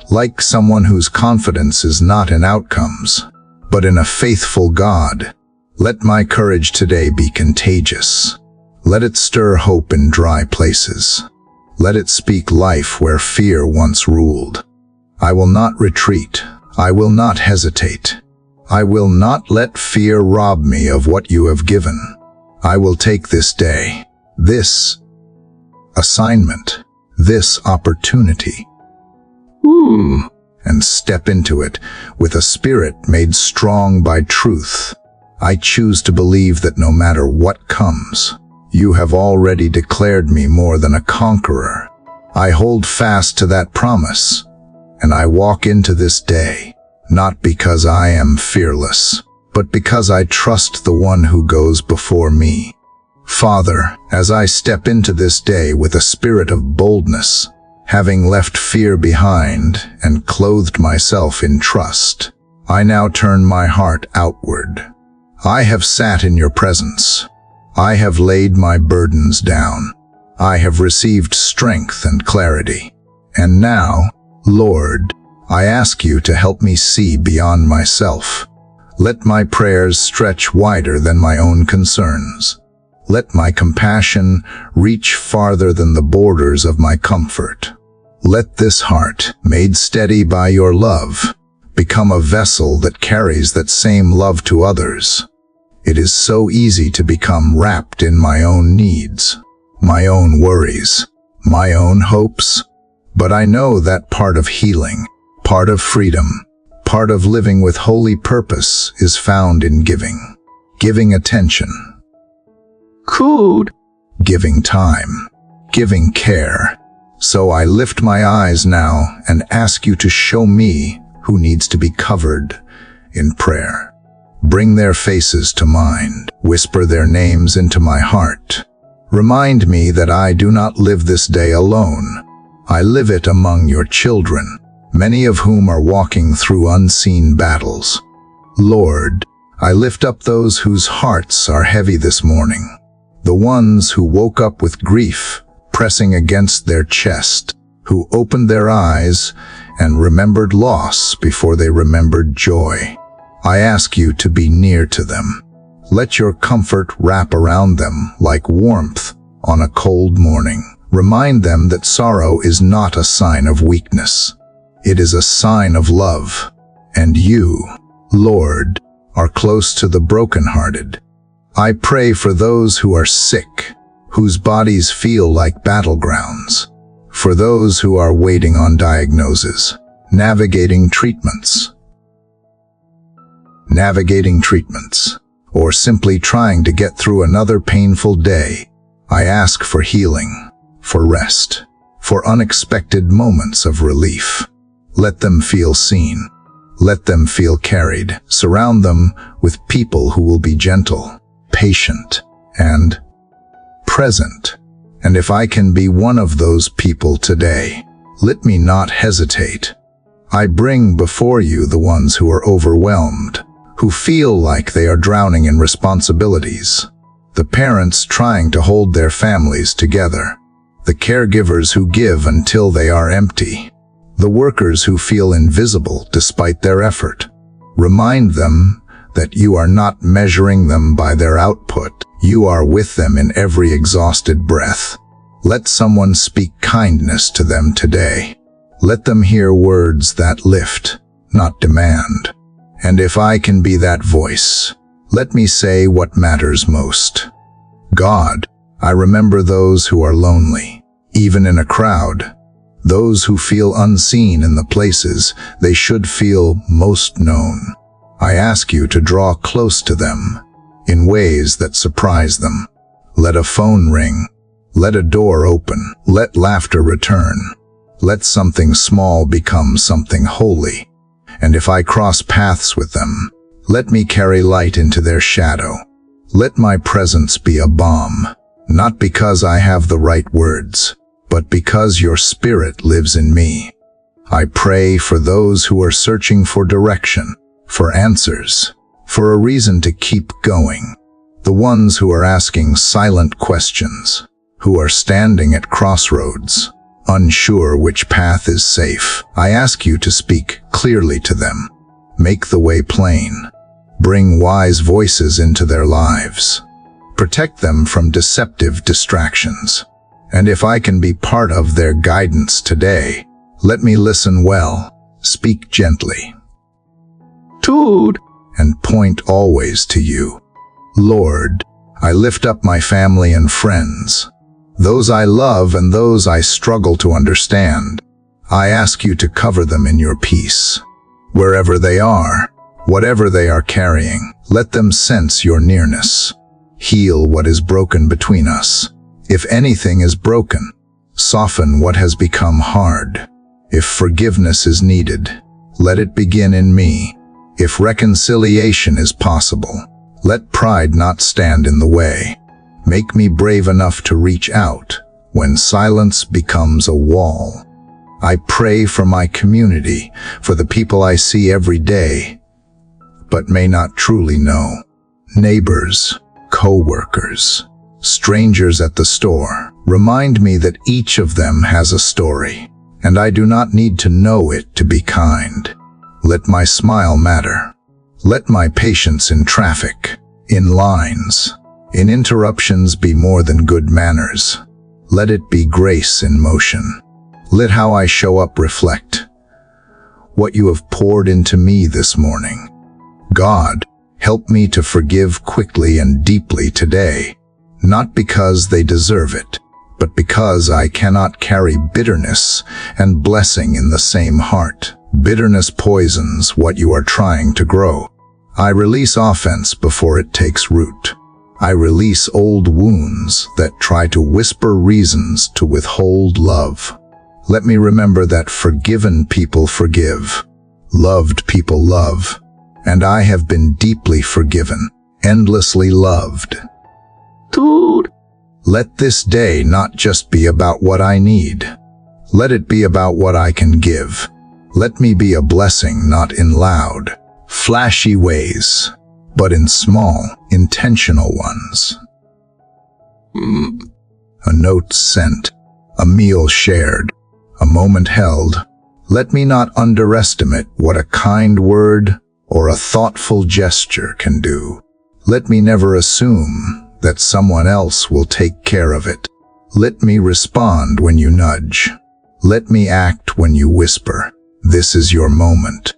like someone whose confidence is not in outcomes, but in a faithful God. Let my courage today be contagious. Let it stir hope in dry places. Let it speak life where fear once ruled. I will not retreat. I will not hesitate. I will not let fear rob me of what you have given. I will take this day, this assignment, this opportunity, and step into it with a spirit made strong by truth. I choose to believe that no matter what comes, you have already declared me more than a conqueror. I hold fast to that promise, and I walk into this day, not because I am fearless, but because I trust the one who goes before me. Father, as I step into this day with a spirit of boldness, having left fear behind and clothed myself in trust, I now turn my heart outward. I have sat in your presence. I have laid my burdens down. I have received strength and clarity. And now, Lord, I ask you to help me see beyond myself. Let my prayers stretch wider than my own concerns. Let my compassion reach farther than the borders of my comfort. Let this heart, made steady by your love, become a vessel that carries that same love to others. It is so easy to become wrapped in my own needs, my own worries, my own hopes. But I know that part of healing, part of freedom, part of living with holy purpose is found in giving. Giving attention. Good. Giving time. Giving care. So I lift my eyes now and ask you to show me who needs to be covered in prayer. Bring their faces to mind. Whisper their names into my heart. Remind me that I do not live this day alone. I live it among your children, many of whom are walking through unseen battles. Lord, I lift up those whose hearts are heavy this morning, the ones who woke up with grief pressing against their chest, who opened their eyes and remembered loss before they remembered joy. I ask you to be near to them. Let your comfort wrap around them like warmth on a cold morning. Remind them that sorrow is not a sign of weakness. It is a sign of love. And you, Lord, are close to the brokenhearted. I pray for those who are sick, whose bodies feel like battlegrounds, for those who are waiting on diagnoses, navigating treatments, or simply trying to get through another painful day. I ask for healing, for rest, for unexpected moments of relief. Let them feel seen. Let them feel carried. Surround them with people who will be gentle, patient, and present. And if I can be one of those people today, let me not hesitate. I bring before you the ones who are overwhelmed, who feel like they are drowning in responsibilities, the parents trying to hold their families together, the caregivers who give until they are empty, the workers who feel invisible despite their effort. Remind them that you are not measuring them by their output. You are with them in every exhausted breath. Let someone speak kindness to them today. Let them hear words that lift, not demand. And if I can be that voice, let me say what matters most. God, I remember those who are lonely, even in a crowd, those who feel unseen in the places they should feel most known. I ask you to draw close to them in ways that surprise them. Let a phone ring. Let a door open. Let laughter return. Let something small become something holy. And if I cross paths with them, let me carry light into their shadow. Let my presence be a balm, not because I have the right words, but because your Spirit lives in me. I pray for those who are searching for direction, for answers, for a reason to keep going. The ones who are asking silent questions, who are standing at crossroads, unsure which path is safe. I ask you to speak clearly to them. Make the way plain. Bring wise voices into their lives. Protect them from deceptive distractions. And if I can be part of their guidance today, let me listen well, speak gently, Dude, and point always to you. Lord, I lift up my family and friends, those I love and those I struggle to understand. I ask you to cover them in your peace. Wherever they are, whatever they are carrying, let them sense your nearness. Heal what is broken between us. If anything is broken, soften what has become hard. If forgiveness is needed, let it begin in me. If reconciliation is possible, let pride not stand in the way. Make me brave enough to reach out when silence becomes a wall. I pray for my community, for the people I see every day, but may not truly know. Neighbors, co-workers, strangers at the store, remind me that each of them has a story, and I do not need to know it to be kind. Let my smile matter. Let my patience in traffic, in lines, in interruptions be more than good manners. Let it be grace in motion. Let how I show up reflect what you have poured into me this morning. God, help me to forgive quickly and deeply today, not because they deserve it, but because I cannot carry bitterness and blessing in the same heart. Bitterness poisons what you are trying to grow. I release offense before it takes root. I release old wounds that try to whisper reasons to withhold love. Let me remember that forgiven people forgive, loved people love, and I have been deeply forgiven, endlessly loved. Dude, Let this day not just be about what I need. Let it be about what I can give. Let me be a blessing not in loud, flashy ways, but in small, intentional ones. A note sent, a meal shared, a moment held. Let me not underestimate what a kind word or a thoughtful gesture can do. Let me never assume that someone else will take care of it. Let me respond when you nudge. Let me act when you whisper. This is your moment.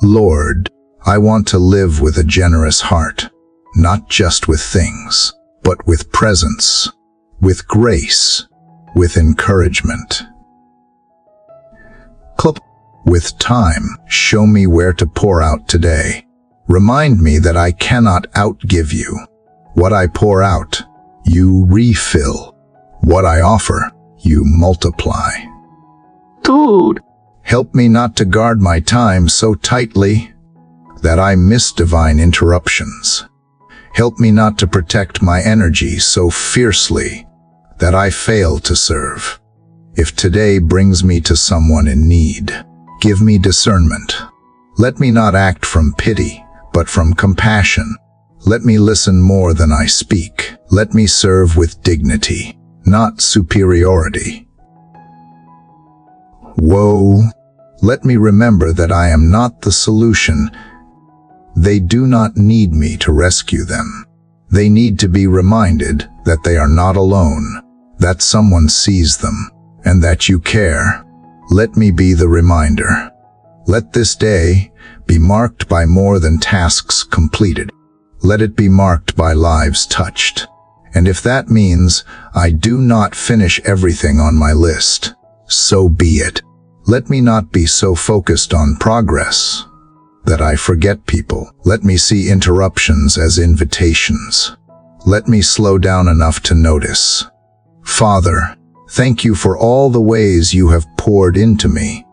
Lord, I want to live with a generous heart, not just with things, but with presence, with grace, with encouragement. With time, show me where to pour out today. Remind me that I cannot outgive you. What I pour out, you refill. What I offer, you multiply. Dude, Help me not to guard my time so tightly that I miss divine interruptions. Help me not to protect my energy so fiercely that I fail to serve. If today brings me to someone in need, give me discernment. Let me not act from pity, but from compassion. Let me listen more than I speak. Let me serve with dignity, not superiority. Woe, let me remember that I am not the solution. They do not need me to rescue them. They need to be reminded that they are not alone, that someone sees them, and that you care. Let me be the reminder. Let this day be marked by more than tasks completed. Let it be marked by lives touched. And if that means I do not finish everything on my list, so be it. Let me not be so focused on progress that I forget people. Let me see interruptions as invitations. Let me slow down enough to notice. Father, thank you for all the ways you have poured into me,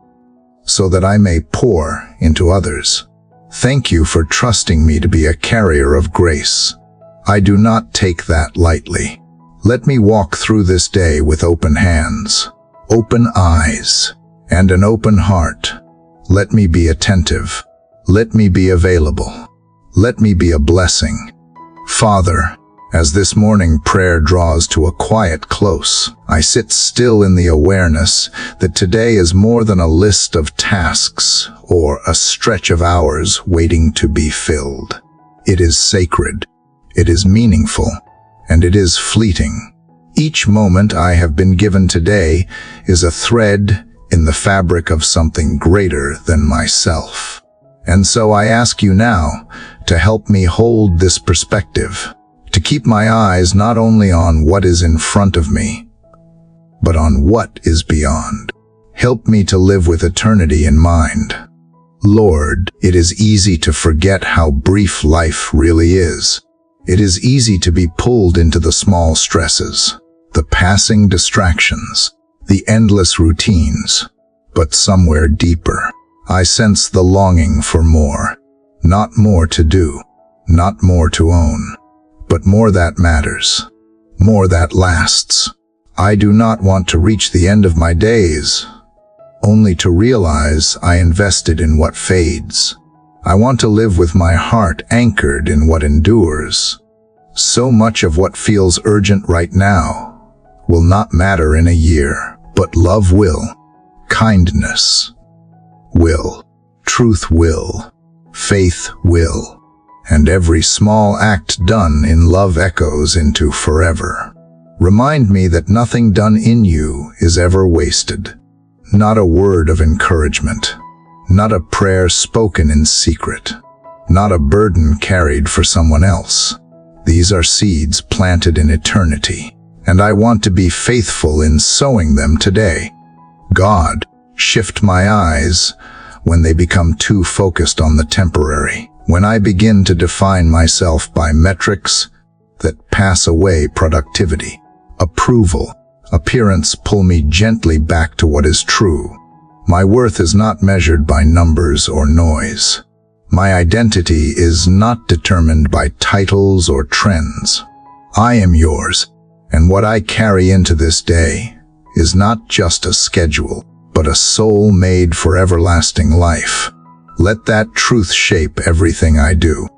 so that I may pour into others. Thank you for trusting me to be a carrier of grace. I do not take that lightly. Let me walk through this day with open hands, open eyes, and an open heart. Let me be attentive. Let me be available. Let me be a blessing. Father, as this morning prayer draws to a quiet close, I sit still in the awareness that today is more than a list of tasks or a stretch of hours waiting to be filled. It is sacred, it is meaningful, and it is fleeting. Each moment I have been given today is a thread in the fabric of something greater than myself. And so I ask you now to help me hold this perspective, to keep my eyes not only on what is in front of me, but on what is beyond. Help me to live with eternity in mind. Lord, it is easy to forget how brief life really is. It is easy to be pulled into the small stresses, the passing distractions, the endless routines. But somewhere deeper, I sense the longing for more. Not more to do, not more to own, but more that matters, more that lasts. I do not want to reach the end of my days, only to realize I invested in what fades. I want to live with my heart anchored in what endures. So much of what feels urgent right now will not matter in a year, but love will, kindness will, truth will, faith will, and every small act done in love echoes into forever. Remind me that nothing done in you is ever wasted. Not a word of encouragement, not a prayer spoken in secret, not a burden carried for someone else. These are seeds planted in eternity, and I want to be faithful in sowing them today. God, shift my eyes when they become too focused on the temporary, when I begin to define myself by metrics that pass away productivity, approval, appearance. Pull me gently back to what is true. My worth is not measured by numbers or noise. My identity is not determined by titles or trends. I am yours, and what I carry into this day is not just a schedule, but a soul made for everlasting life. Let that truth shape everything I do.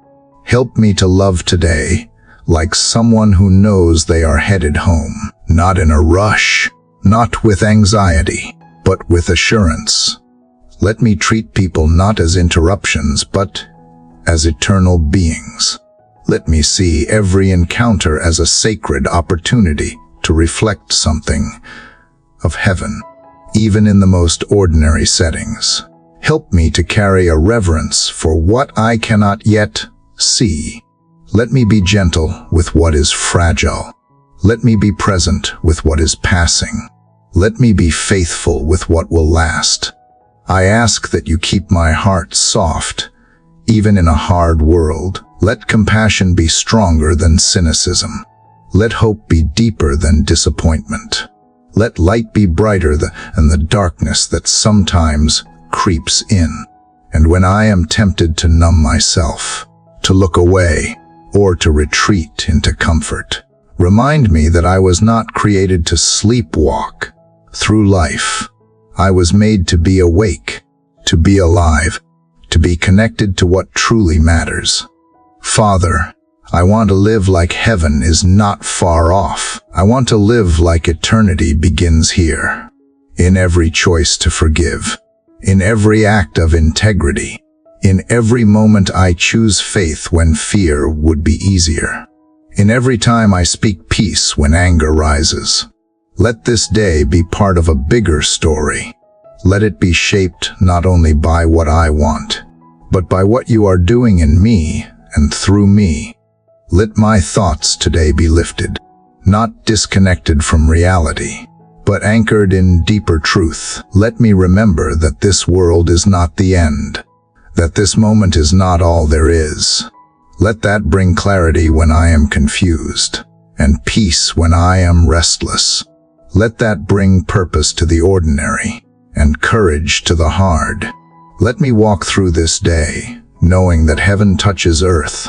Help me to love today like someone who knows they are headed home, not in a rush, not with anxiety, but with assurance. Let me treat people not as interruptions, but as eternal beings. Let me see every encounter as a sacred opportunity to reflect something of heaven, even in the most ordinary settings. Help me to carry a reverence for what I cannot yet see. Let me be gentle with what is fragile. Let me be present with what is passing. Let me be faithful with what will last. I ask that you keep my heart soft, even in a hard world. Let compassion be stronger than cynicism. Let hope be deeper than disappointment. Let light be brighter than the darkness that sometimes creeps in. And when I am tempted to numb myself, to look away, or to retreat into comfort, remind me that I was not created to sleepwalk through life. I was made to be awake, to be alive, to be connected to what truly matters. Father, I want to live like heaven is not far off. I want to live like eternity begins here. In every choice to forgive, in every act of integrity, in every moment I choose faith when fear would be easier. In every time I speak peace when anger rises. Let this day be part of a bigger story. Let it be shaped not only by what I want, but by what you are doing in me and through me. Let my thoughts today be lifted, not disconnected from reality, but anchored in deeper truth. Let me remember that this world is not the end, that this moment is not all there is. Let that bring clarity when I am confused, and peace when I am restless. Let that bring purpose to the ordinary, and courage to the hard. Let me walk through this day, knowing that heaven touches earth,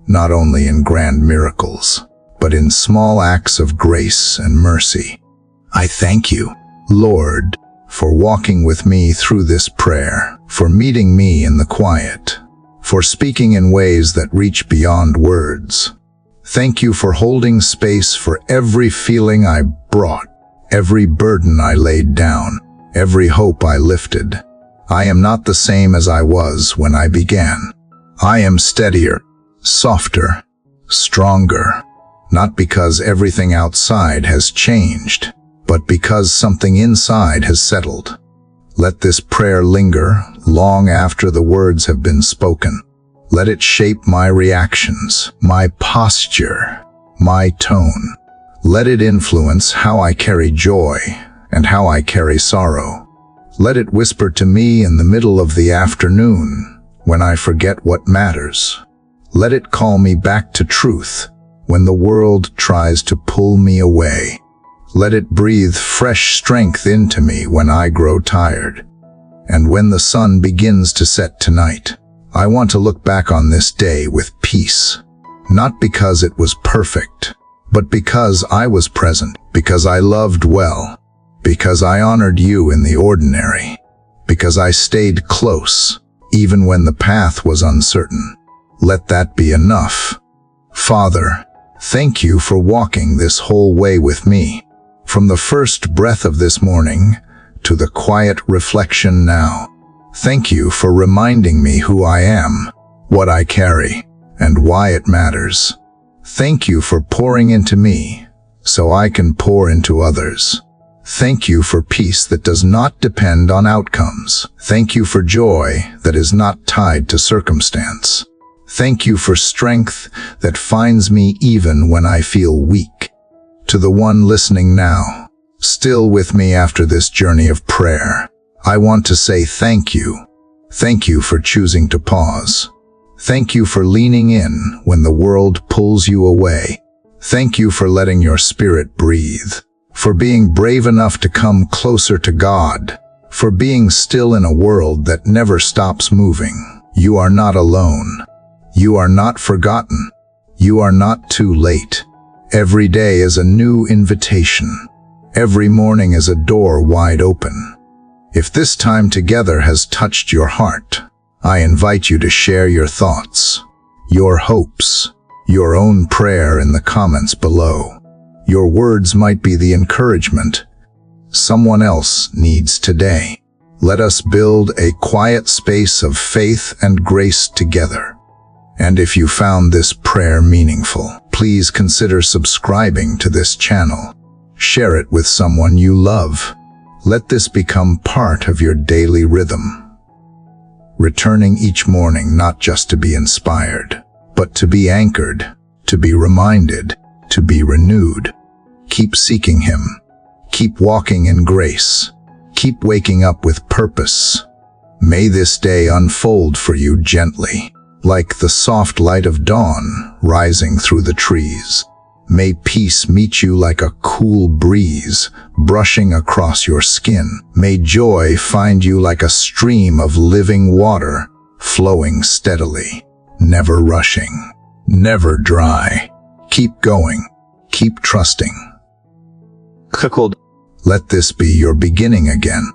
not only in grand miracles, but in small acts of grace and mercy. I thank you, Lord, for walking with me through this prayer, for meeting me in the quiet, for speaking in ways that reach beyond words. Thank you for holding space for every feeling I brought, every burden I laid down, every hope I lifted. I am not the same as I was when I began. I am steadier, softer, stronger, Not because everything outside has changed, but because something inside has settled. Let this prayer linger long after the words have been spoken. Let it shape my reactions, my posture, my tone. Let it influence how I carry joy and how I carry sorrow. Let it whisper to me in the middle of the afternoon when I forget what matters. Let it call me back to truth when the world tries to pull me away. Let it breathe fresh strength into me when I grow tired. And when the sun begins to set tonight, I want to look back on this day with peace. Not because it was perfect, but because I was present, because I loved well, because I honored you in the ordinary, because I stayed close, even when the path was uncertain. Let that be enough. Father, thank you for walking this whole way with me. From the first breath of this morning to the quiet reflection now. Thank you for reminding me who I am, what I carry, and why it matters. Thank you for pouring into me so I can pour into others. Thank you for peace that does not depend on outcomes. Thank you for joy that is not tied to circumstance. Thank you for strength that finds me even when I feel weak. To the one listening now, still with me after this journey of prayer, I want to say thank you. Thank you for choosing to pause. Thank you for leaning in when the world pulls you away. Thank you for letting your spirit breathe, for being brave enough to come closer to God, for being still in a world that never stops moving. You are not alone. You are not forgotten. You are not too late. Every day is a new invitation. Every morning is a door wide open. If this time together has touched your heart, I invite you to share your thoughts, your hopes, your own prayer in the comments below. Your words might be the encouragement someone else needs today. Let us build a quiet space of faith and grace together. And if you found this prayer meaningful, please consider subscribing to this channel. Share it with someone you love. Let this become part of your daily rhythm. Returning each morning not just to be inspired, but to be anchored, to be reminded, to be renewed. Keep seeking Him. Keep walking in grace. Keep waking up with purpose. May this day unfold for you gently, like the soft light of dawn rising through the trees. May peace meet you like a cool breeze brushing across your skin. May joy find you like a stream of living water flowing steadily, never rushing, never dry. Keep going. Keep trusting. Cuckold. Let this be your beginning again.